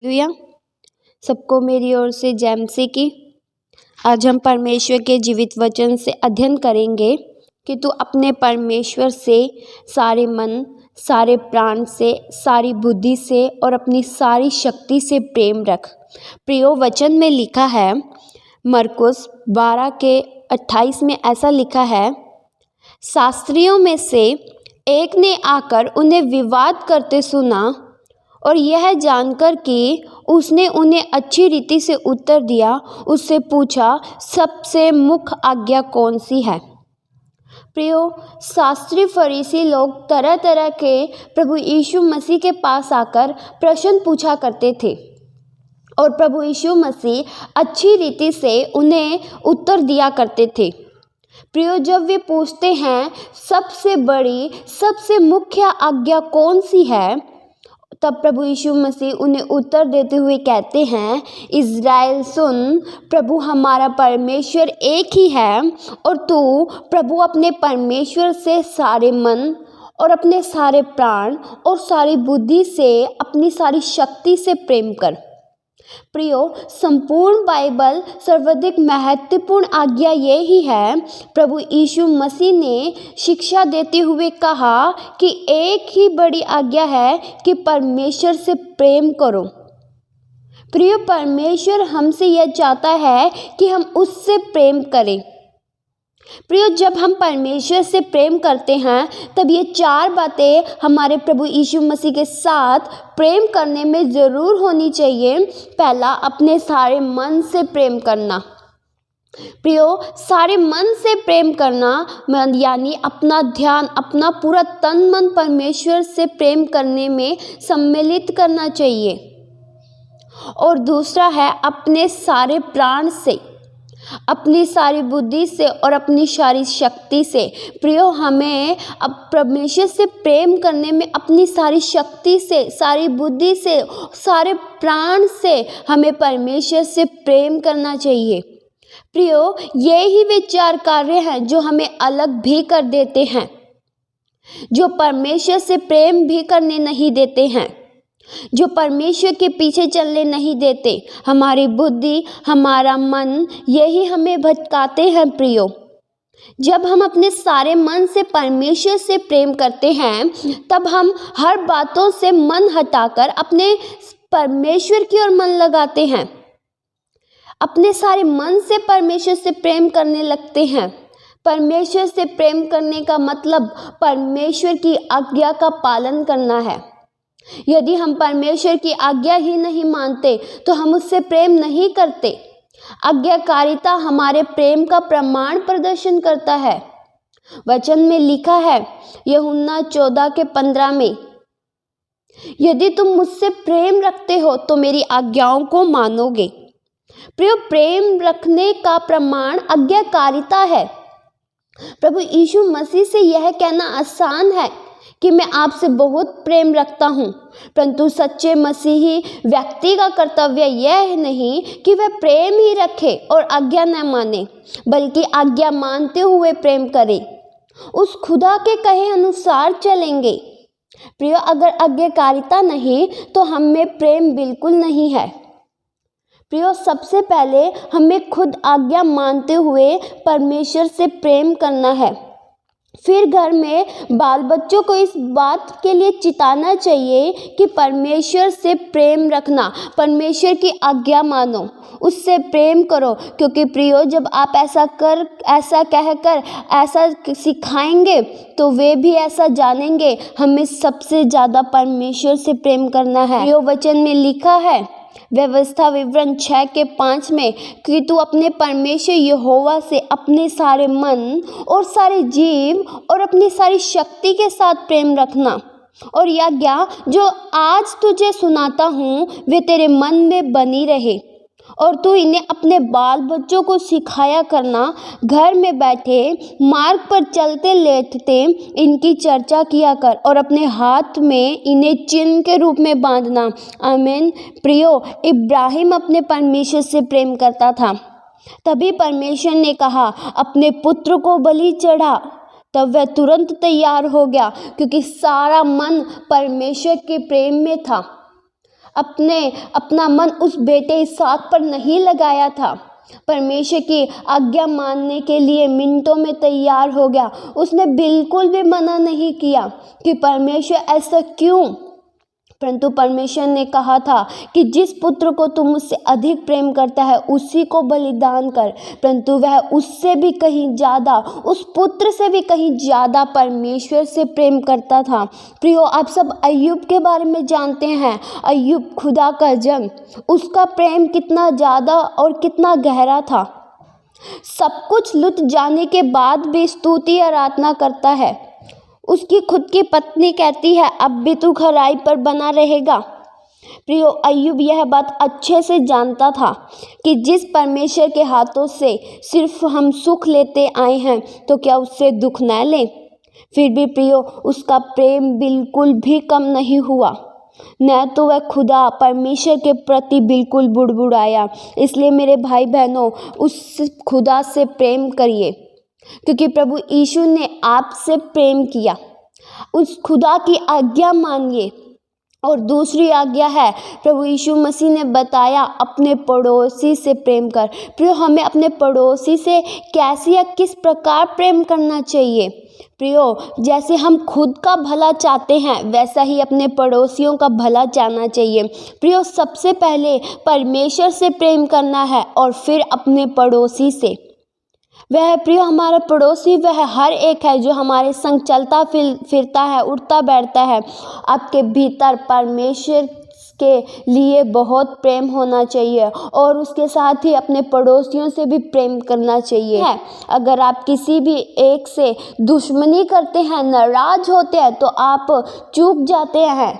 Hallelujah. सबको मेरी ओर से जय मसीह की। आज हम परमेश्वर के जीवित वचन से अध्ययन करेंगे कि तू अपने परमेश्वर से सारे मन, सारे प्राण से, सारी बुद्धि से और अपनी सारी शक्ति से प्रेम रख। प्रियो, वचन में लिखा है मरकुस 12:28 में ऐसा लिखा है, शास्त्रियों में से एक ने आकर उन्हें विवाद करते सुना और यह जानकर कि उसने उन्हें अच्छी रीति से उत्तर दिया, उससे पूछा, सबसे मुख्य आज्ञा कौन सी है। प्रियो, शास्त्री फरीसी लोग तरह तरह के प्रभु यीशु मसीह के पास आकर प्रश्न पूछा करते थे और प्रभु यीशु मसीह अच्छी रीति से उन्हें उत्तर दिया करते थे। प्रियो, जब वे पूछते हैं सबसे बड़ी, सबसे मुख्य आज्ञा कौन सी है, तब प्रभु यीशु मसीह उन्हें उत्तर देते हुए कहते हैं, इज़राइल सुन, प्रभु हमारा परमेश्वर एक ही है और तू प्रभु अपने परमेश्वर से सारे मन और अपने सारे प्राण और सारी बुद्धि से, अपनी सारी शक्ति से प्रेम कर। प्रियो, संपूर्ण बाइबल सर्वाधिक महत्वपूर्ण आज्ञा ये ही है। प्रभु यीशु मसीह ने शिक्षा देते हुए कहा कि एक ही बड़ी आज्ञा है कि परमेश्वर से प्रेम करो। प्रियो, परमेश्वर हमसे यह चाहता है कि हम उससे प्रेम करें। प्रियो, जब हम परमेश्वर से प्रेम करते हैं तब ये 4 बातें हमारे प्रभु यीशु मसीह के साथ प्रेम करने में ज़रूर होनी चाहिए। पहला, अपने सारे मन से प्रेम करना। प्रियो, सारे मन से प्रेम करना यानी अपना ध्यान, अपना पूरा तन मन परमेश्वर से प्रेम करने में सम्मिलित करना चाहिए। और दूसरा है अपने सारे प्राण से, अपनी सारी बुद्धि से और अपनी सारी शक्ति से। प्रियो, हमें अब परमेश्वर से प्रेम करने में अपनी सारी शक्ति से, सारी बुद्धि से, सारे प्राण से हमें परमेश्वर से प्रेम करना चाहिए। प्रियो, ये ही वे 4 कार्य हैं जो हमें अलग भी कर देते हैं, जो परमेश्वर से प्रेम भी करने नहीं देते हैं, जो परमेश्वर के पीछे चलने नहीं देते। हमारी बुद्धि, हमारा मन, यही हमें भटकाते हैं। प्रियो, जब हम अपने सारे मन से परमेश्वर से प्रेम करते हैं तब हम हर बातों से मन हटाकर अपने परमेश्वर की ओर मन लगाते हैं, अपने सारे मन से परमेश्वर से प्रेम करने लगते हैं। परमेश्वर से प्रेम करने का मतलब परमेश्वर की आज्ञा का पालन करना है। यदि हम परमेश्वर की आज्ञा ही नहीं मानते तो हम उससे प्रेम नहीं करते। आज्ञाकारिता हमारे प्रेम का प्रमाण प्रदर्शन करता है। वचन में लिखा है यूहन्ना 14:15 में, यदि तुम मुझसे प्रेम रखते हो तो मेरी आज्ञाओं को मानोगे। प्रिय, प्रेम रखने का प्रमाण आज्ञाकारिता है। प्रभु यीशु मसीह से यह कहना आसान है कि मैं आपसे बहुत प्रेम रखता हूँ, परंतु सच्चे मसीही व्यक्ति का कर्तव्य यह नहीं कि वह प्रेम ही रखे और आज्ञा न माने, बल्कि आज्ञा मानते हुए प्रेम करे, उस खुदा के कहे अनुसार चलेंगे। प्रियो, अगर आज्ञाकारिता नहीं तो हम में प्रेम बिल्कुल नहीं है। प्रियो, सबसे पहले हमें खुद आज्ञा मानते हुए परमेश्वर से प्रेम करना है। फिर घर में बाल बच्चों को इस बात के लिए चिताना चाहिए कि परमेश्वर से प्रेम रखना, परमेश्वर की आज्ञा मानो, उससे प्रेम करो। क्योंकि प्रियो, जब आप ऐसा कहकर ऐसा सिखाएंगे तो वे भी ऐसा जानेंगे। हमें सबसे ज़्यादा परमेश्वर से प्रेम करना है। प्रियो, वचन में लिखा है व्यवस्था विवरण 6:5 में कि तू अपने परमेश्वर यहोवा से अपने सारे मन और सारे जीव और अपनी सारी शक्ति के साथ प्रेम रखना, और यह आज्ञा जो आज तुझे सुनाता हूँ वे तेरे मन में बनी रहे, और तू इन्हें अपने बाल बच्चों को सिखाया करना। घर में बैठे, मार्ग पर चलते लेटते इनकी चर्चा किया कर और अपने हाथ में इन्हें चिन्ह के रूप में बांधना। आमीन। प्रियो, इब्राहिम अपने परमेश्वर से प्रेम करता था, तभी परमेश्वर ने कहा अपने पुत्र को बलि चढ़ा, तब वह तुरंत तैयार हो गया क्योंकि सारा मन परमेश्वर के प्रेम में था। अपना मन उस बेटे इसहाक पर नहीं लगाया था। परमेश्वर की आज्ञा मानने के लिए मिनटों में तैयार हो गया। उसने बिल्कुल भी मना नहीं किया कि परमेश्वर ऐसा क्यों, परंतु परमेश्वर ने कहा था कि जिस पुत्र को तू मुझसे अधिक प्रेम करता है उसी को बलिदान कर। परंतु वह उससे भी कहीं ज़्यादा, उस पुत्र से भी कहीं ज़्यादा परमेश्वर से प्रेम करता था। प्रियो, आप सब अय्यूब के बारे में जानते हैं। अय्यूब खुदा का जन, उसका प्रेम कितना ज़्यादा और कितना गहरा था। सब कुछ लुट जाने के बाद भी स्तुति आराधना करता है। उसकी खुद की पत्नी कहती है, अब भी तू खराई पर बना रहेगा। प्रियो, अय्यूब यह बात अच्छे से जानता था कि जिस परमेश्वर के हाथों से सिर्फ हम सुख लेते आए हैं तो क्या उससे दुख न लें। फिर भी प्रियो, उसका प्रेम बिल्कुल भी कम नहीं हुआ, न तो वह खुदा परमेश्वर के प्रति बिल्कुल बुड़बुड़ाया। इसलिए मेरे भाई बहनों, उस खुदा से प्रेम करिए क्योंकि प्रभु यीशु ने आपसे प्रेम किया। उस खुदा की आज्ञा मानिए। और दूसरी आज्ञा है, प्रभु यीशु मसीह ने बताया, अपने पड़ोसी से प्रेम कर। प्रियो, हमें अपने पड़ोसी से कैसे या किस प्रकार प्रेम करना चाहिए। प्रियो, जैसे हम खुद का भला चाहते हैं वैसा ही अपने पड़ोसियों का भला चाहना चाहिए। प्रियो, सबसे पहले परमेश्वर से प्रेम करना है और फिर अपने पड़ोसी से। वह प्रियो हमारा पड़ोसी वह हर एक है जो हमारे संग चलता फिरता है, उठता बैठता है। आपके भीतर परमेश्वर के लिए बहुत प्रेम होना चाहिए और उसके साथ ही अपने पड़ोसियों से भी प्रेम करना चाहिए। अगर आप किसी भी एक से दुश्मनी करते हैं, नाराज होते हैं, तो आप चूक जाते हैं।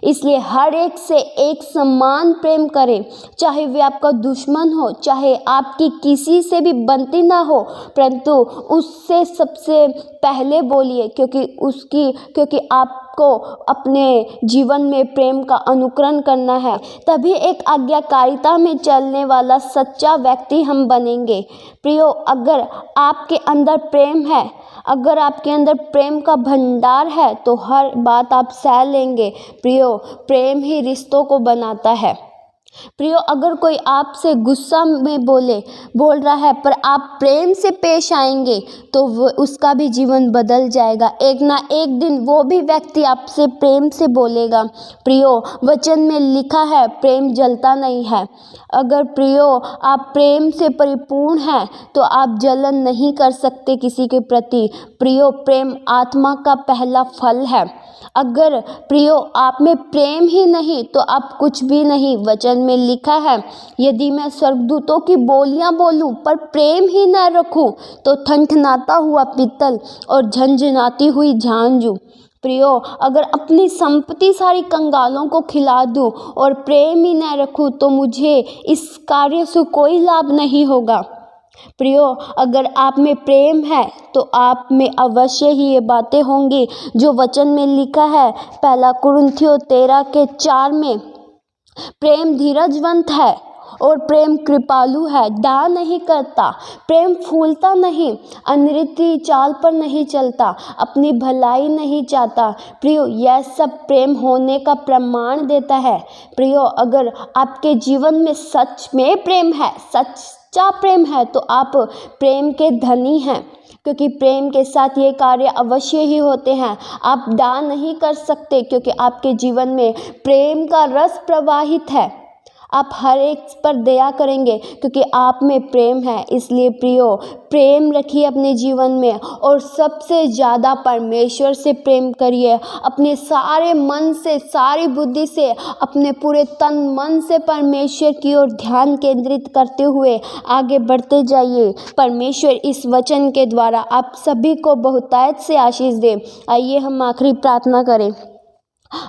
इसलिए हर एक से एक समान प्रेम करें, चाहे वे आपका दुश्मन हो, चाहे आपकी किसी से भी बनती ना हो, परंतु उससे सबसे पहले बोलिए क्योंकि आपको अपने जीवन में प्रेम का अनुकरण करना है। तभी एक आज्ञाकारिता में चलने वाला सच्चा व्यक्ति हम बनेंगे। प्रियो, अगर आपके अंदर प्रेम है, अगर आपके अंदर प्रेम का भंडार है तो हर बात आप सह लेंगे। प्रियो, प्रेम ही रिश्तों को बनाता है। प्रियो, अगर कोई आपसे गुस्सा में बोल रहा है पर आप प्रेम से पेश आएंगे तो उसका भी जीवन बदल जाएगा। एक ना एक दिन वो भी व्यक्ति आपसे प्रेम से बोलेगा। प्रियो, वचन में लिखा है, प्रेम जलता नहीं है। अगर प्रियो आप प्रेम से परिपूर्ण हैं तो आप जलन नहीं कर सकते किसी के प्रति। प्रियो, प्रेम आत्मा का पहला फल है। अगर प्रियो आप में प्रेम ही नहीं तो आप कुछ भी नहीं। वचन में लिखा है, यदि मैं स्वर्गदूतों की बोलियां बोलूं पर प्रेम ही न रखूं तो ठनठनाता हुआ पीतल और झनझनाती हुई झांझू। प्रियो, अगर अपनी संपत्ति सारी कंगालों को खिला दूं और प्रेम ही न रखूं तो मुझे इस कार्य से कोई लाभ नहीं होगा। प्रियो, अगर आप में प्रेम है तो आप में अवश्य ही ये बातें होंगी जो वचन में लिखा है, पहला कुरिन्थियों 13:4 में, प्रेम धीरजवंत है और प्रेम कृपालु है, दान नहीं करता, प्रेम फूलता नहीं, अनृति चाल पर नहीं चलता, अपनी भलाई नहीं चाहता। प्रियो, यह सब प्रेम होने का प्रमाण देता है। प्रियो, अगर आपके जीवन में सच में प्रेम है, सच्चा प्रेम है, तो आप प्रेम के धनी हैं, क्योंकि प्रेम के साथ ये कार्य अवश्य ही होते हैं। आप दान नहीं कर सकते क्योंकि आपके जीवन में प्रेम का रस प्रवाहित है। आप हर एक पर दया करेंगे क्योंकि आप में प्रेम है। इसलिए प्रियो, प्रेम रखिए अपने जीवन में और सबसे ज़्यादा परमेश्वर से प्रेम करिए। अपने सारे मन से, सारी बुद्धि से, अपने पूरे तन मन से परमेश्वर की ओर ध्यान केंद्रित करते हुए आगे बढ़ते जाइए। परमेश्वर इस वचन के द्वारा आप सभी को बहुतायत से आशीष दे। आइए हम आखिरी प्रार्थना करें।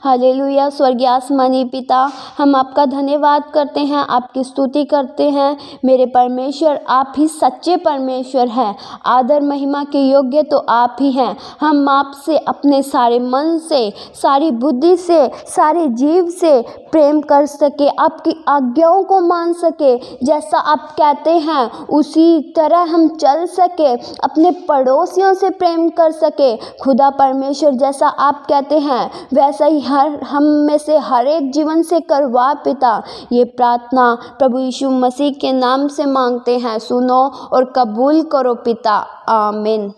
हालेलुया। स्वर्गीय आसमानी पिता, हम आपका धन्यवाद करते हैं, आपकी स्तुति करते हैं। मेरे परमेश्वर, आप ही सच्चे परमेश्वर हैं। आदर महिमा के योग्य तो आप ही हैं। हम आपसे अपने सारे मन से, सारी बुद्धि से, सारे जीव से प्रेम कर सके, आपकी आज्ञाओं को मान सके। जैसा आप कहते हैं उसी तरह हम चल सके, अपने पड़ोसियों से प्रेम कर सके। खुदा परमेश्वर, जैसा आप कहते हैं वैसा ऐसा ही हम में से हर एक जीवन से करवा पिता। ये प्रार्थना प्रभु यीशु मसीह के नाम से मांगते हैं, सुनो और कबूल करो पिता, आमीन।